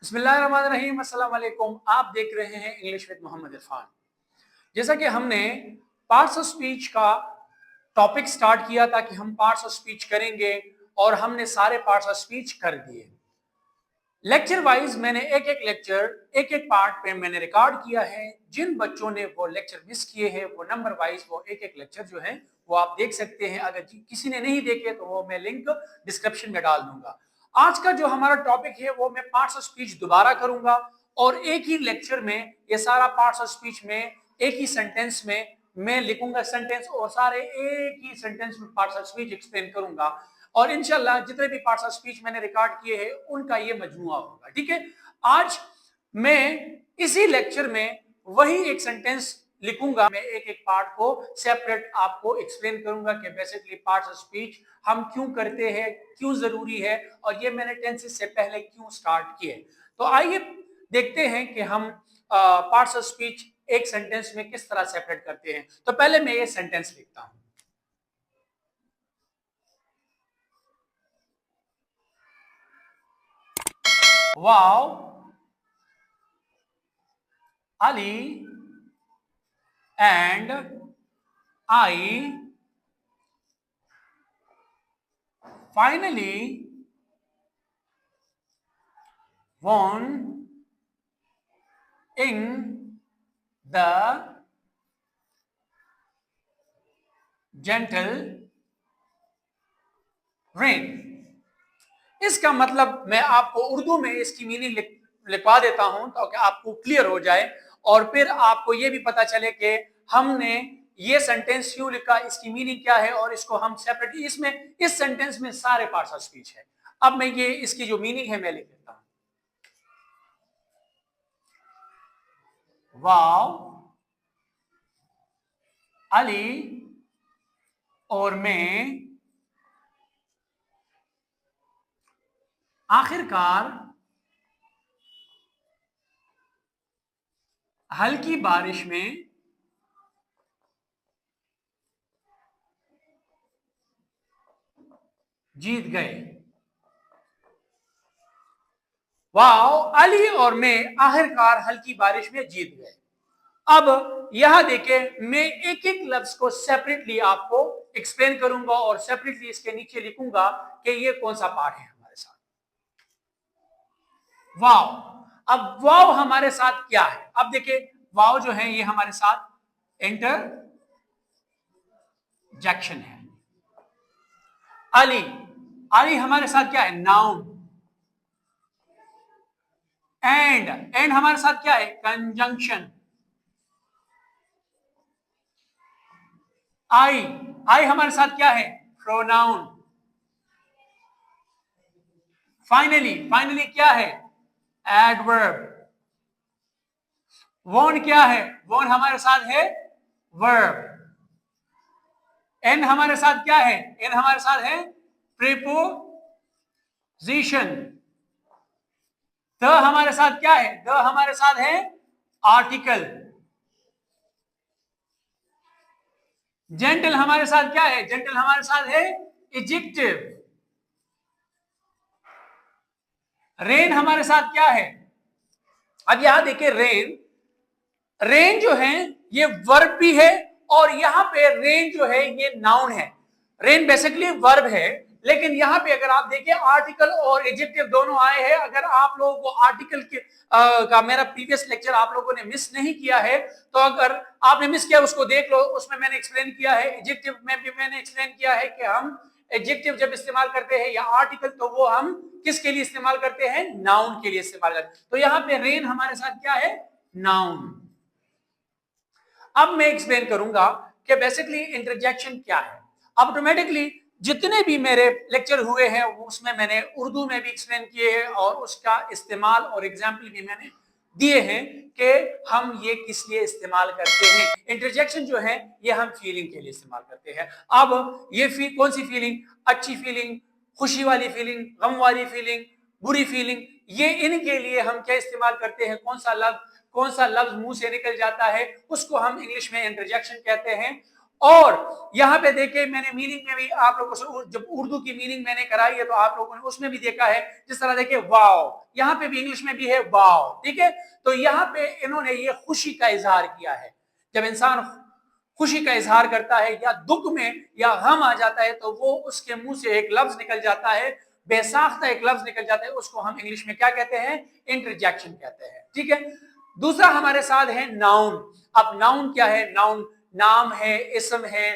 बिस्मिल्लाहिर्रहमानिर्रहीम, अस्सलाम वालेकुम। आप देख रहे हैं इंग्लिश विद मोहम्मद इरफान। जैसा कि हमने पार्ट्स ऑफ स्पीच का टॉपिक स्टार्ट किया था कि हम पार्ट्स ऑफ स्पीच करेंगे और हमने सारे पार्ट्स ऑफ स्पीच कर दिए। लेक्चर वाइज मैंने एक एक पार्ट पे मैंने रिकॉर्ड किया है। जिन बच्चों ने वो लेक्चर मिस किए हैं वो नंबर वाइज वो एक लेक्चर जो है वो आप देख सकते हैं। अगर किसी ने नहीं देखे तो वो मैं लिंक डिस्क्रिप्शन में डाल दूंगा। आज का जो हमारा टॉपिक है वो मैं पार्ट्स ऑफ स्पीच दोबारा करूंगा और एक ही लेक्चर में ये सारा पार्ट्स ऑफ स्पीच में एक ही सेंटेंस में मैं लिखूंगा सेंटेंस और सारे एक ही सेंटेंस में पार्ट्स ऑफ स्पीच एक्सप्लेन करूंगा और इंशाल्लाह जितने भी पार्ट्स ऑफ स्पीच मैंने रिकॉर्ड किए हैं उनका ये मजमुआ होगा। ठीक है, आज मैं इसी लेक्चर में वही एक सेंटेंस लिखूंगा। मैं एक एक पार्ट को सेपरेट आपको एक्सप्लेन करूंगा कि बेसिकली पार्ट्स ऑफ स्पीच हम क्यों करते हैं, क्यों जरूरी है और ये मैंने टेंसेस से पहले क्यों स्टार्ट किए। तो आइए देखते हैं कि हम पार्ट्स ऑफ स्पीच एक सेंटेंस में किस तरह सेपरेट करते हैं। तो पहले मैं ये सेंटेंस लिखता हूं। Wow, Ali and I finally won in the gentle rain। इसका मतलब मैं आपको उर्दू में इसकी मीनिंग लिखवा देता हूं ताकि आपको क्लियर हो जाए और फिर आपको यह भी पता चले कि हमने ये सेंटेंस क्यों लिखा, इसकी मीनिंग क्या है और इसको हम सेपरेट इसमें इस सेंटेंस में सारे पार्ट्स ऑफ स्पीच है। अब मैं ये इसकी जो मीनिंग है मैं लिख देता हूं। वाव, अली और मैं आखिरकार हल्की बारिश में जीत गए। वाओ, अली और मैं आखिरकार हल्की बारिश में जीत गए। अब यहां देखें, मैं एक एक लफ्ज को सेपरेटली आपको एक्सप्लेन करूंगा और सेपरेटली इसके नीचे लिखूंगा कि ये कौन सा पार्ट है हमारे साथ। वाव, अब वाव हमारे साथ क्या है? अब देखिए वाव जो है ये हमारे साथ इंटरजेक्शन है। अली, अली हमारे साथ क्या है? नाउन। एंड हमारे साथ क्या है? कंजंक्शन। आई हमारे साथ क्या है? प्रोनाउन। फाइनली क्या है? एडवर्ब। वॉन क्या है? वॉन हमारे साथ है वर्ब। एन हमारे साथ क्या है? एन हमारे साथ है प्रीपोजिशन। द हमारे साथ क्या है? द हमारे साथ है आर्टिकल। जेंटल हमारे साथ क्या है? जेंटल हमारे साथ है एडजेक्टिव। रेन हमारे साथ क्या है? अब यहां देखिए, रेन जो है ये वर्ब भी है और यहां पे रेन जो है ये नाउन है। रेन बेसिकली वर्ब है, लेकिन यहां पे अगर आप देखिए आर्टिकल और एडजेक्टिव दोनों आए हैं। अगर आप लोगों को आर्टिकल के का मेरा प्रीवियस लेक्चर आप लोगों ने मिस नहीं किया है तो अगर आपने मिस किया उसको देख लो, उसमें मैंने एक्सप्लेन किया है। एडजेक्टिव में भी मैंने एक्सप्लेन किया है कि हम एडजेक्टिव जब इस्तेमाल करते हैं या आर्टिकल तो वो हम किसके लिए इस्तेमाल करते हैं? नाउन के लिए इस्तेमाल करते हैं। तो यहां पे रेन हमारे साथ क्या है? नाउन। अब मैं एक्सप्लेन करूंगा कि बेसिकली इंटरजेक्शन क्या है। ऑटोमेटिकली जितने भी मेरे लेक्चर हुए हैं उसमें मैंने उर्दू में भी एक्सप्लेन किए हैं और उसका इस्तेमाल और एग्जाम्पल भी मैंने दिए हैं कि हम ये किस लिए इस्तेमाल करते हैं। इंटरजेक्शन जो है ये हम फीलिंग के लिए इस्तेमाल करते हैं। अब ये कौन सी फीलिंग? अच्छी फीलिंग, खुशी वाली फीलिंग, गम वाली फीलिंग, बुरी फीलिंग, ये इनके लिए हम क्या इस्तेमाल करते हैं? कौन सा लफ्ज मुंह से निकल जाता है उसको हम इंग्लिश में इंटरजेक्शन कहते हैं। और यहाँ पे देखे मैंने मीनिंग में भी आप लोगों से जब उर्दू की मीनिंग मैंने कराई है तो आप लोगों ने उसमें भी देखा है, जिस तरह देखे वाओ, यहाँ पे भी इंग्लिश में भी है वाओ, ठीक है। तो यहाँ पे इन्होंने ये खुशी का इजहार किया है। जब इंसान खुशी का इजहार करता है या दुख में या गम आ जाता है तो वो उसके मुंह से एक लफ्ज निकल जाता है, बेसाख्ता एक लफ्ज निकल जाता है, उसको हम इंग्लिश में क्या कहते हैं, इंटरजेक्शन कहते हैं, ठीक है। दूसरा हमारे साथ है नाउन। अब नाउन क्या है, नाउन नाम है, इसम है,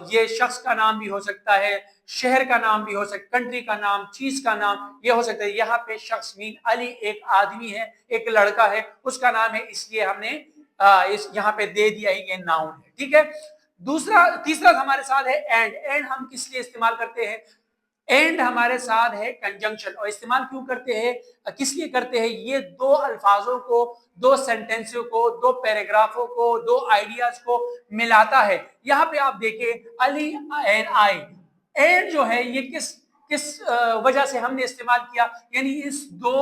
ये शख्स का नाम भी हो सकता है, शहर का नाम भी हो सकता है, कंट्री का नाम, चीज का नाम ये हो सकता है। यहाँ पे शख्स मीन अली एक आदमी है, एक लड़का है, उसका नाम है, इसलिए हमने इस यहाँ पे दे दिया है, ये नाउन है, ठीक है। तीसरा हमारे साथ है एंड। एंड हम किस लिए इस्तेमाल करते हैं, एंड हमारे साथ है कंजंक्शन। और इस्तेमाल क्यों करते हैं, किस लिए करते हैं, ये दो अल्फाजों को, दो सेंटेंसों को, दो पैराग्राफों को, दो आइडियाज को मिलाता है। यहाँ पे आप देखिए अली एंड आई, एंड जो है ये किस वजह से हमने इस्तेमाल किया, यानी इस दो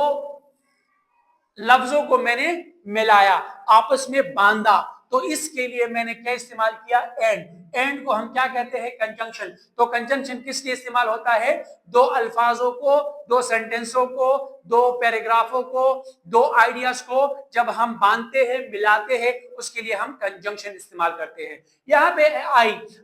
लफ्जों को मैंने मिलाया, आपस में बांधा, तो इसके लिए मैंने क्या इस्तेमाल किया, एंड। एंड को हम क्या कहते हैं, कंजंक्शन। तो कंजंक्शन किस लिए इस्तेमाल होता है, दो अल्फाजों को, दो सेंटेंसों को, दो पैराग्राफों को, दो आइडियाज को जब हम बांधते हैं, मिलाते हैं, उसके लिए हम कंजंक्शन इस्तेमाल करते हैं। यहाँ पे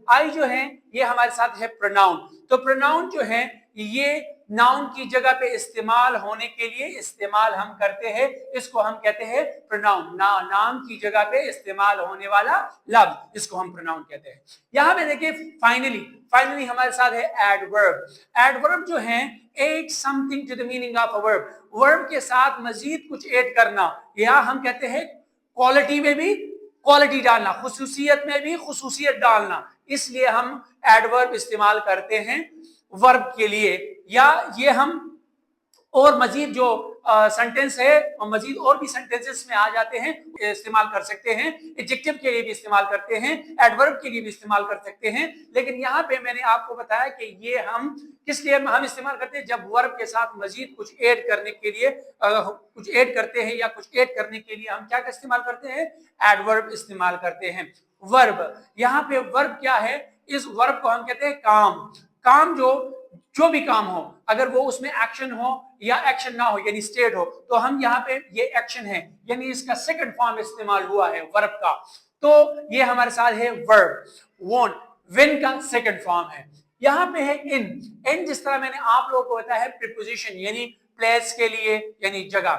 आई जो है ये हमारे साथ है प्रोनाउन। तो प्रोनाउन जो है ये नाउन की जगह पे इस्तेमाल होने के लिए इस्तेमाल हम करते हैं, इसको हम कहते हैं प्रोनाउन। नाम की जगह पे इस्तेमाल होने वाला लफ्ज, इसको हम प्रोनाउन कहते हैं। यहाँ पे देखिए फाइनली हमारे साथ है एडवर्ब। एडवर्ब जो है add something to the meaning of a verb, verb के साथ मजीद कुछ ऐड करना, या हम कहते हैं क्वालिटी में भी क्वालिटी डालना, खुसूसियत में भी खुसूसियत डालना, इसलिए हम एडवर्ब इस्तेमाल करते हैं वर्ब के लिए। या ये हम और मजीद जो सेंटेंस है और मजीद और भी सेंटेंसेस में आ जाते हैं, इस्तेमाल कर सकते हैं, एडजेक्टिव के लिए भी इस्तेमाल करते हैं, एडवर्ब के लिए भी इस्तेमाल कर सकते हैं। लेकिन यहाँ पे मैंने आपको बताया कि ये हम किस लिए हम इस्तेमाल करते हैं, जब वर्ब के साथ मजीद कुछ ऐड करने के लिए कुछ ऐड करते हैं या कुछ ऐड करने के लिए हम क्या इस्तेमाल करते हैं, एडवर्ब इस्तेमाल करते हैं। वर्ब, यहाँ पे वर्ब क्या है, इस वर्ब को हम कहते हैं काम जो भी काम हो, अगर वो उसमें एक्शन हो या एक्शन ना हो यानी स्टेट हो, तो हम यहाँ पे ये एक्शन है यानी इसका सेकंड फॉर्म इस्तेमाल हुआ है वर्ब का, तो ये हमारे साथ है वर्ब। वोंट, विन का सेकंड फॉर्म है। यहाँ पे है इन जिस तरह मैंने आप लोगों को बताया है प्रीपोजिशन, यानी प्लेस के लिए यानी जगह,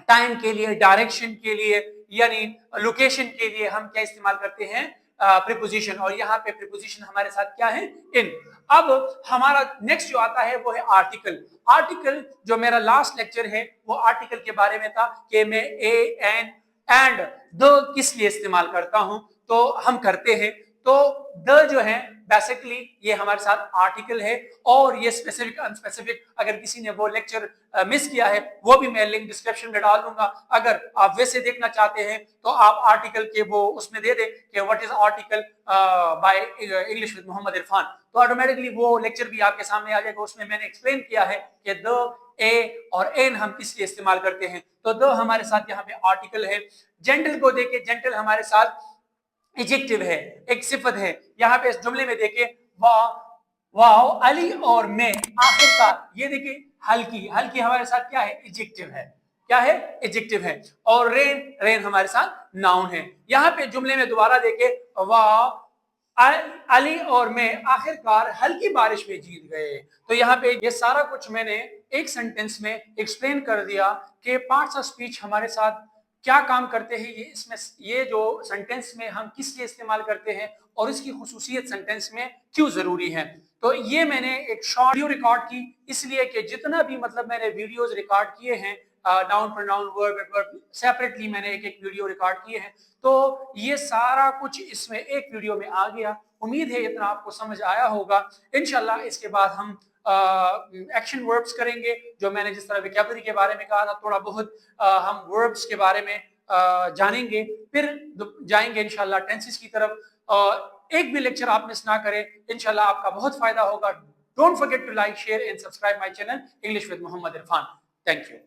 टाइम के लिए, डायरेक्शन के लिए यानी लोकेशन के लिए हम क्या इस्तेमाल करते हैं, प्रीपोजिशन। और यहाँ पे प्रीपोजिशन हमारे साथ क्या है, इन। अब हमारा नेक्स्ट जो आता है वो है आर्टिकल। आर्टिकल जो मेरा लास्ट लेक्चर है वो आर्टिकल के बारे में था कि मैं ए, एन, एंड, द किस लिए इस्तेमाल करता हूं, तो हम करते हैं। तो द जो है बेसिकली ये हमारे साथ आर्टिकल है, और ये स्पेसिफिक अनस्पेसिफिक, अगर किसी ने वो लेक्चर मिस किया है वो भी मैं लिंक डिस्क्रिप्शन में डाल दूंगा। अगर आप वैसे देखना चाहते हैं तो आप आर्टिकल के वो उसमें दे दें कि what is article by English with Mohammad Irfan, तो ऑटोमेटिकली वो लेक्चर भी आपके सामने आ जाएगा। उसमें मैंने एक्सप्लेन किया है कि द, ए और एन हम किस लिए इस्तेमाल करते हैं। तो द हमारे साथ यहाँ पे आर्टिकल है। जेंटल को देखे, जेंटल हमारे साथ एडजेक्टिव है, एक सिफत है। यहाँ पे इस जुमले में देखे वाह अली और मैं, आखिरकार ये देखिए हल्की हमारे साथ क्या है, एडजेक्टिव है, क्या है, एडजेक्टिव है। और रेन हमारे साथ नाउन है। यहाँ पे जुमले में दोबारा देखे वाह अली और मैं आखिरकार हल्की बारिश में जीत गए। तो यहाँ पे ये सारा कुछ मैंने एक सेंटेंस में एक्सप्लेन कर दिया कि पार्ट्स ऑफ स्पीच हमारे साथ क्या काम करते हैं, ये जो सेंटेंस में हम किस लिए इस्तेमाल करते हैं और इसकी खुसूसियत सेंटेंस में क्यों जरूरी है। तो ये मैंने एक शॉर्ट वीडियो रिकॉर्ड की, इसलिए कि जितना भी मतलब मैंने वीडियोस रिकॉर्ड किए हैं noun pronoun verb adverb separately मैंने एक एक वीडियो रिकॉर्ड किए हैं, तो ये सारा कुछ इसमें एक वीडियो में आ गया। उम्मीद है इतना आपको समझ आया होगा। इंशाल्लाह इसके बाद हम एक्शन वर्ब्स करेंगे, जो मैंने जिस तरह वोकैबुलरी के बारे में कहा था, थोड़ा बहुत हम वर्ब्स के बारे में जानेंगे, फिर जाएंगे इंशाल्लाह टेंसेस की तरफ। एक भी लेक्चर आप मिस ना करें, इंशाल्लाह आपका बहुत फायदा होगा। Don't forget to like, share and subscribe my channel English with Mohammad Irfan. Thank you.